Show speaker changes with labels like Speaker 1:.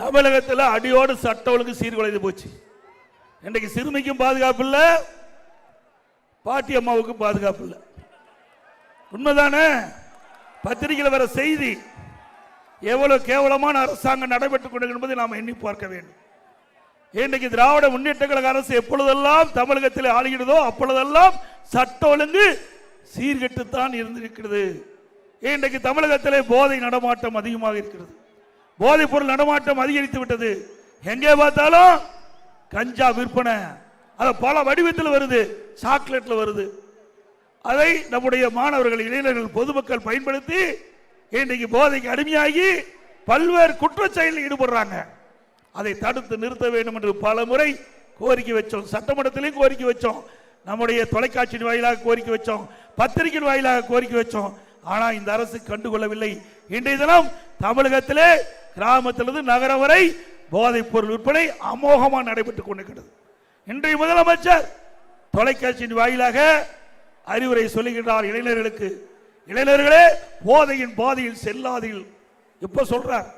Speaker 1: தமிழகத்தில் அடியோடு சட்ட ஒழுங்கு சீர்குலைந்து போச்சு. இன்றைக்கு சிறுமிக்கும் பாதுகாப்பு இல்லை, பாட்டி அம்மாவுக்கும் பாதுகாப்பு இல்லை. உண்மைதானே? பத்திரிகையில் வர செய்தி எவ்வளவு கேவலமான அரசாங்கம் நடைபெற்றுக் கொண்டு என்பதை நாம் எண்ணி பார்க்க வேண்டும். இன்றைக்கு திராவிட முன்னேற்ற கழக அரசு எப்பொழுதெல்லாம் தமிழகத்தில் ஆளுகிறதோ அப்பொழுதெல்லாம் சட்ட ஒழுங்கு சீர்கெட்டுத்தான் இருந்திருக்கிறது. இன்றைக்கு தமிழகத்திலே போதை நடமாட்டம் அதிகமாக இருக்கிறது. போதைப் பொருள் நடமாட்டம் அதிகரித்து விட்டது. எங்கே பார்த்தாலும் கஞ்சா விற்பனை, அது பல வடிவத்தில் வருது, சாக்லேட்ல வருது. அதை நம்முடைய மாணவர்கள், இளைஞர்கள், பொதுமக்கள் பயன்படுத்தி இன்றைக்கு போதைக்கு அடிமையாகி பல்வேறு குற்றச்செயலில் ஈடுபடுறாங்க. அதை தடுத்து நிறுத்த வேண்டும் என்று பல முறை கோரிக்கை வச்சோம். சட்டமன்றத்திலையும் கோரிக்கை வச்சோம், நம்முடைய தொலைக்காட்சியின் வாயிலாக கோரிக்கை வச்சோம், பத்திரிகையின் வாயிலாக கோரிக்கை வச்சோம். ஆனால் இந்த அரசு கண்டுகொள்ளவில்லை. இன்றைய தினம் தமிழகத்திலே கிராமத்திலிருந்து நகரம் வரை போதைப் பொருள் விற்பனை அமோகமாக நடைபெற்றுக் கொண்டிருக்கிறது. இன்றைய முதலமைச்சர் தொலைக்காட்சியின் வாயிலாக அறிவுரை சொல்லுகின்றார் இளைஞர்களுக்கு. இளைஞர்களே, போதையின் பாதையில் செல்லாதீர்கள். இப்ப சொல்றார்,